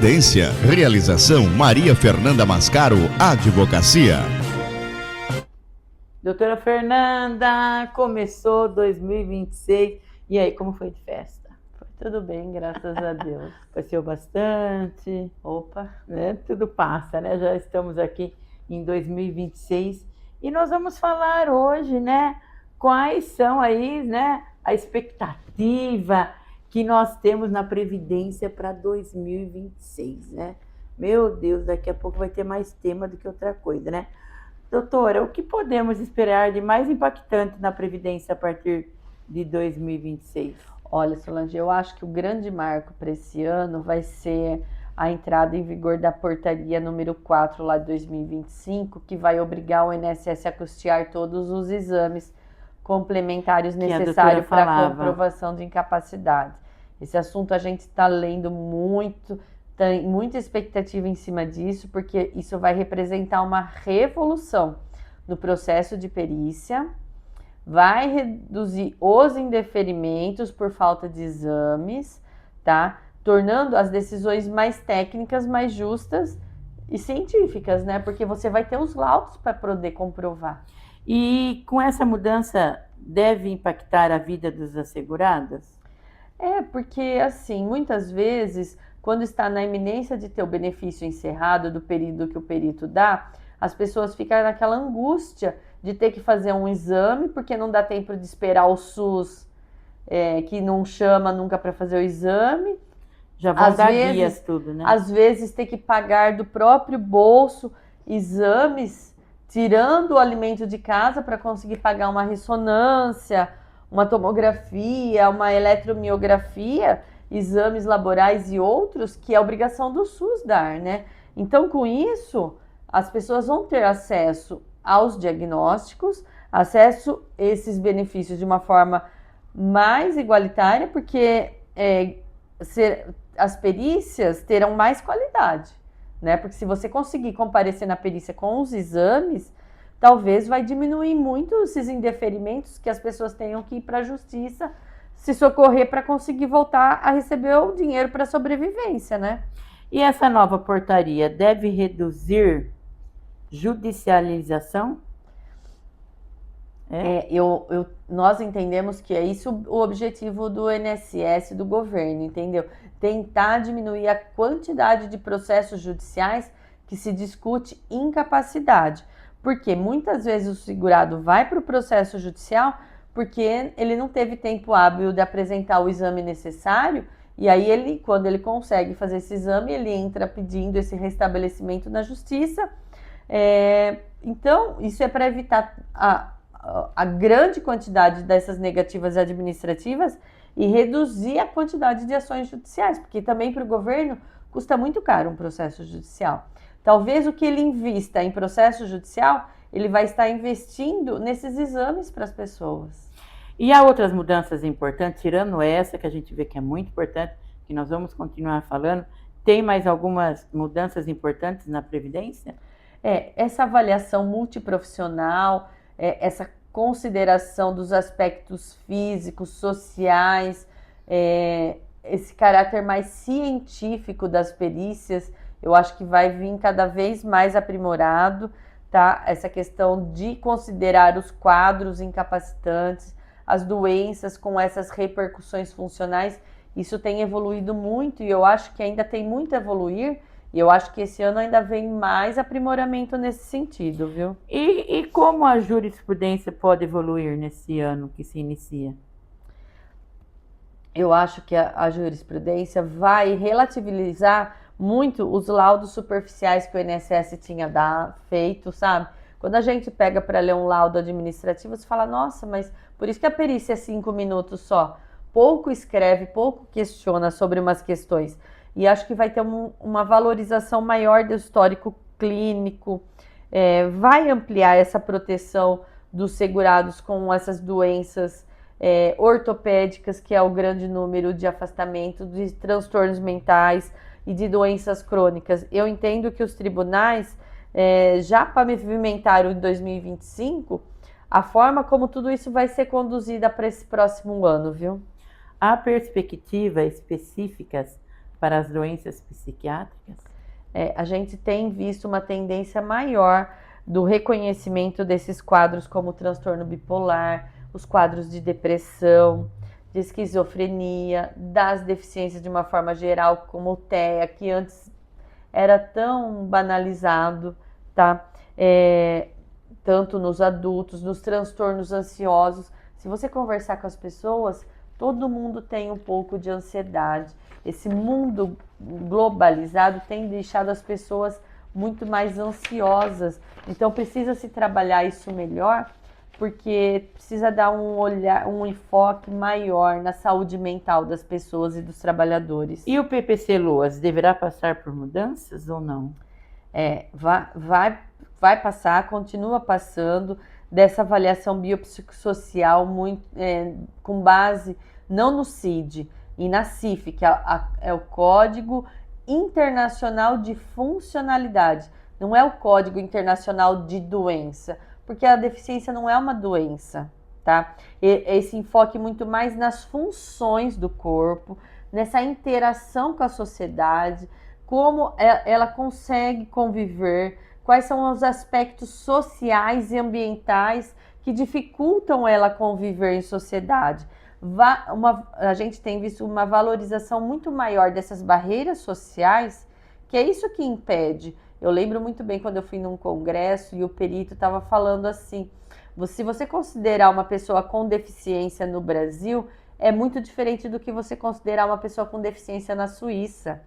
Previdência. Realização Maria Fernanda Mascaro, Advocacia. Doutora Fernanda, começou 2026. E aí, como foi de festa? Foi tudo bem, graças a Deus. Passeou bastante? Opa! Né? Tudo passa, né? Já estamos aqui em 2026 e nós vamos falar hoje, né? Quais são aí, né? A expectativa que nós temos na Previdência para 2026, né? Meu Deus, daqui a pouco vai ter mais tema do que outra coisa, né? Doutora, o que podemos esperar de mais impactante na Previdência a partir de 2026? Olha, Solange, eu acho que o grande marco para esse ano vai ser a entrada em vigor da portaria número 4 lá de 2025, que vai obrigar o INSS a custear todos os exames complementares necessários para a comprovação de incapacidade. Esse assunto a gente está lendo muito, tem muita expectativa em cima disso, porque isso vai representar uma revolução no processo de perícia, vai reduzir os indeferimentos por falta de exames, tá? Tornando as decisões mais técnicas, mais justas e científicas, né? Porque você vai ter os laudos para poder comprovar. E com essa mudança, deve impactar a vida dos assegurados? Porque assim, muitas vezes, quando está na iminência de ter o benefício encerrado do período que o perito dá, as pessoas ficam naquela angústia de ter que fazer um exame, porque não dá tempo de esperar o SUS, que não chama nunca para fazer o exame. Já vão dar guias tudo, né? Às vezes ter que pagar do próprio bolso exames, tirando o alimento de casa para conseguir pagar uma ressonância, uma tomografia, uma eletromiografia, exames laborais e outros, que é obrigação do SUS dar, né? Então, com isso, as pessoas vão ter acesso aos diagnósticos, acesso a esses benefícios de uma forma mais igualitária, porque as perícias terão mais qualidade, né? Porque se você conseguir comparecer na perícia com os exames, talvez vai diminuir muito esses indeferimentos que as pessoas tenham que ir para a justiça se socorrer para conseguir voltar a receber o dinheiro para sobrevivência, né? E essa nova portaria deve reduzir judicialização? Nós entendemos que é isso o objetivo do INSS, do governo, entendeu? Tentar diminuir a quantidade de processos judiciais que se discute incapacidade. Porque muitas vezes o segurado vai para o processo judicial porque ele não teve tempo hábil de apresentar o exame necessário, e aí quando ele consegue fazer esse exame, ele entra pedindo esse restabelecimento na justiça. Então, isso é para evitar a grande quantidade dessas negativas administrativas e reduzir a quantidade de ações judiciais, porque também para o governo custa muito caro um processo judicial. Talvez o que ele invista em processo judicial, ele vai estar investindo nesses exames para as pessoas. E há outras mudanças importantes, tirando essa, que a gente vê que é muito importante, que nós vamos continuar falando, tem mais algumas mudanças importantes na Previdência? Essa avaliação multiprofissional, essa consideração dos aspectos físicos, sociais, esse caráter mais científico das perícias, eu acho que vai vir cada vez mais aprimorado, tá? Essa questão de considerar os quadros incapacitantes, as doenças com essas repercussões funcionais, isso tem evoluído muito e eu acho que ainda tem muito a evoluir, e eu acho que esse ano ainda vem mais aprimoramento nesse sentido, viu? E como a jurisprudência pode evoluir nesse ano que se inicia? Eu acho que a jurisprudência vai relativizar muito os laudos superficiais que o INSS tinha feito, sabe? Quando a gente pega para ler um laudo administrativo, você fala, nossa, mas por isso que a perícia é 5 minutos só. Pouco escreve, pouco questiona sobre umas questões. E acho que vai ter uma valorização maior do histórico clínico, vai ampliar essa proteção dos segurados com essas doenças ortopédicas, que é o grande número de afastamento, de transtornos mentais e de doenças crônicas. Eu entendo que os tribunais já pavimentaram em 2025 a forma como tudo isso vai ser conduzida para esse próximo ano, viu? Há perspectivas específicas para as doenças psiquiátricas? A gente tem visto uma tendência maior do reconhecimento desses quadros como transtorno bipolar, os quadros de depressão, de esquizofrenia, das deficiências de uma forma geral, como o TEA, que antes era tão banalizado, tá? Tanto nos adultos, nos transtornos ansiosos. Se você conversar com as pessoas, todo mundo tem um pouco de ansiedade. Esse mundo globalizado tem deixado as pessoas muito mais ansiosas. Então precisa se trabalhar isso melhor, porque precisa dar um enfoque maior na saúde mental das pessoas e dos trabalhadores. E o PPC Loas deverá passar por mudanças ou não? Vai passar, continua passando dessa avaliação biopsicossocial com base não no CID e na CIF, que é o Código Internacional de Funcionalidade, não é o Código Internacional de Doença, porque a deficiência não é uma doença, tá? Esse enfoque muito mais nas funções do corpo, nessa interação com a sociedade, como ela consegue conviver, quais são os aspectos sociais e ambientais que dificultam ela conviver em sociedade. A gente tem visto uma valorização muito maior dessas barreiras sociais, que é isso que impede. Eu lembro muito bem quando eu fui num congresso e o perito estava falando assim, se você considerar uma pessoa com deficiência no Brasil, é muito diferente do que você considerar uma pessoa com deficiência na Suíça.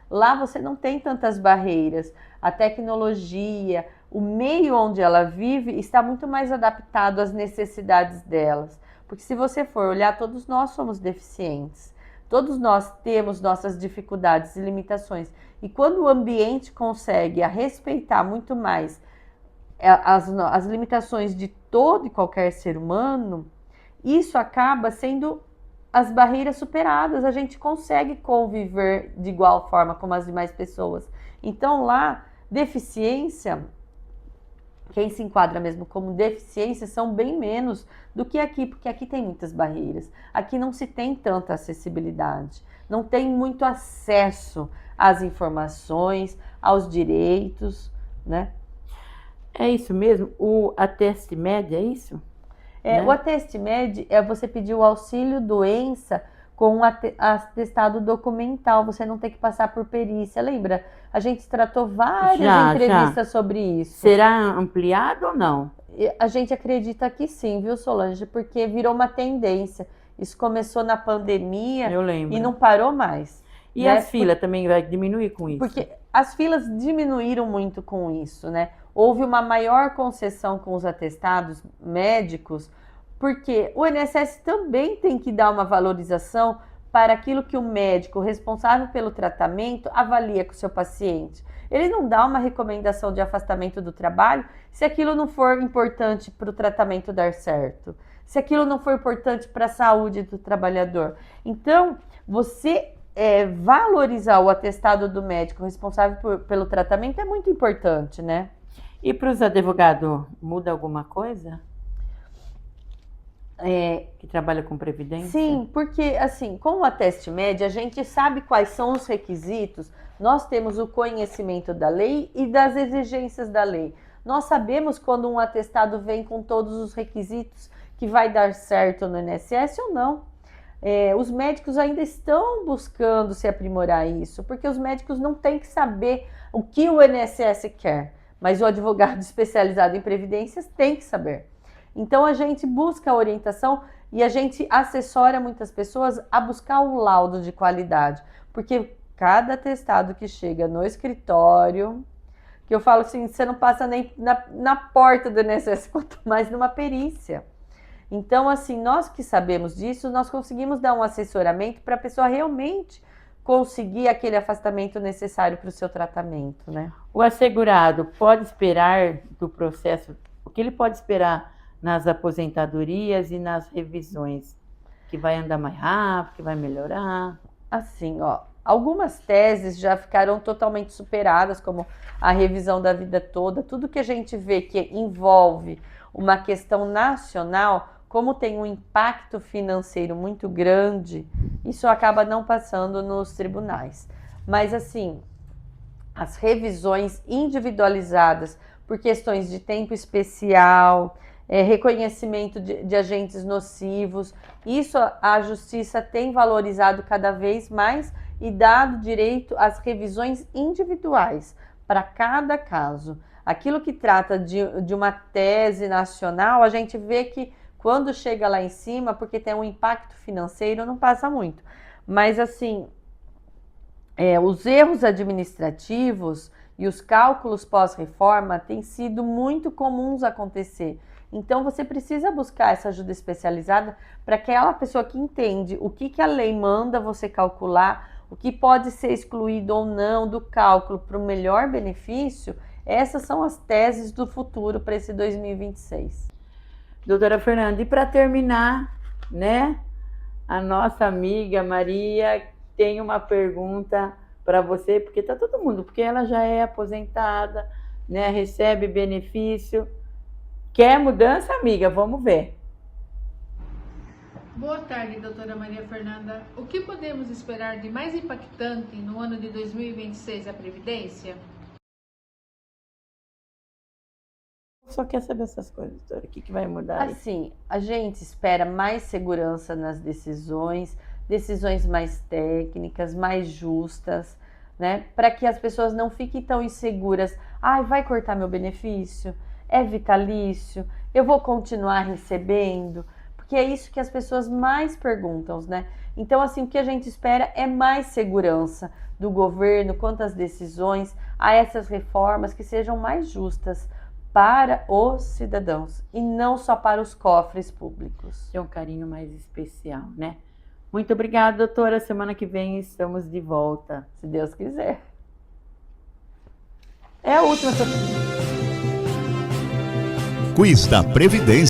Lá você não tem tantas barreiras, a tecnologia, o meio onde ela vive está muito mais adaptado às necessidades delas. Porque se você for olhar, todos nós somos deficientes, todos nós temos nossas dificuldades e limitações. E quando o ambiente consegue respeitar muito mais as limitações de todo e qualquer ser humano, isso acaba sendo as barreiras superadas, a gente consegue conviver de igual forma como as demais pessoas. Então lá, deficiência, quem se enquadra mesmo como deficiência são bem menos do que aqui, porque aqui tem muitas barreiras. Aqui não se tem tanta acessibilidade, não tem muito acesso às informações, aos direitos, É isso mesmo? O Ateste-Med é isso? Né? O Ateste-Med é você pedir o auxílio doença com um atestado documental, você não tem que passar por perícia. Lembra? A gente tratou várias entrevistas sobre isso. Será ampliado ou não? A gente acredita que sim, viu, Solange? Porque virou uma tendência. Isso começou na pandemia e não parou mais. E as filas também vai diminuir com isso? Porque as filas diminuíram muito com isso, né? Houve uma maior concessão com os atestados médicos, porque o INSS também tem que dar uma valorização para aquilo que o médico responsável pelo tratamento avalia com o seu paciente. Ele não dá uma recomendação de afastamento do trabalho se aquilo não for importante para o tratamento dar certo, se aquilo não for importante para a saúde do trabalhador. Então, você valorizar o atestado do médico responsável pelo tratamento é muito importante, né? E para os advogados, muda alguma coisa? Que trabalha com previdência? Sim, porque assim, com o Ateste-Med, a gente sabe quais são os requisitos, nós temos o conhecimento da lei e das exigências da lei. Nós sabemos quando um atestado vem com todos os requisitos que vai dar certo no INSS ou não. Os médicos ainda estão buscando se aprimorar isso, porque os médicos não têm que saber o que o INSS quer, mas o advogado especializado em previdências tem que saber. Então a gente busca a orientação e a gente assessora muitas pessoas a buscar o laudo de qualidade, porque cada atestado que chega no escritório, que eu falo assim, você não passa nem na porta do INSS, quanto mais numa perícia. Então, assim, nós que sabemos disso, nós conseguimos dar um assessoramento para a pessoa realmente conseguir aquele afastamento necessário para o seu tratamento, né? O assegurado pode esperar do processo, o que ele pode esperar nas aposentadorias e nas revisões? Que vai andar mais rápido, que vai melhorar? Assim, algumas teses já ficaram totalmente superadas, como a revisão da vida toda, tudo que a gente vê que envolve uma questão nacional, como tem um impacto financeiro muito grande, isso acaba não passando nos tribunais. Mas assim, as revisões individualizadas por questões de tempo especial, reconhecimento de agentes nocivos, isso a justiça tem valorizado cada vez mais e dado direito às revisões individuais para cada caso. Aquilo que trata de uma tese nacional, a gente vê que quando chega lá em cima, porque tem um impacto financeiro, não passa muito. Mas assim, os erros administrativos e os cálculos pós-reforma têm sido muito comuns acontecer. Então, você precisa buscar essa ajuda especializada para aquela pessoa que entende o que a lei manda você calcular, o que pode ser excluído ou não do cálculo para o melhor benefício. Essas são as teses do futuro para esse 2026. Doutora Fernanda, e para terminar, né, a nossa amiga Maria tem uma pergunta para você, porque tá todo mundo, porque ela já é aposentada, né, recebe benefício. Quer mudança, amiga? Vamos ver. Boa tarde, doutora Maria Fernanda. O que podemos esperar de mais impactante no ano de 2026 à Previdência? Só quer saber essas coisas, doutora. O que vai mudar aí? Assim, a gente espera mais segurança nas decisões mais técnicas, mais justas, né? Para que as pessoas não fiquem tão inseguras. Ai, vai cortar meu benefício? É vitalício? Eu vou continuar recebendo? Porque é isso que as pessoas mais perguntam, né? Então, assim, o que a gente espera é mais segurança do governo quanto às decisões, a essas reformas que sejam mais justas para os cidadãos e não só para os cofres públicos. Tem um carinho mais especial, né? Muito obrigada, doutora. Semana que vem estamos de volta. Se Deus quiser. É a última. Quiz da Previdência.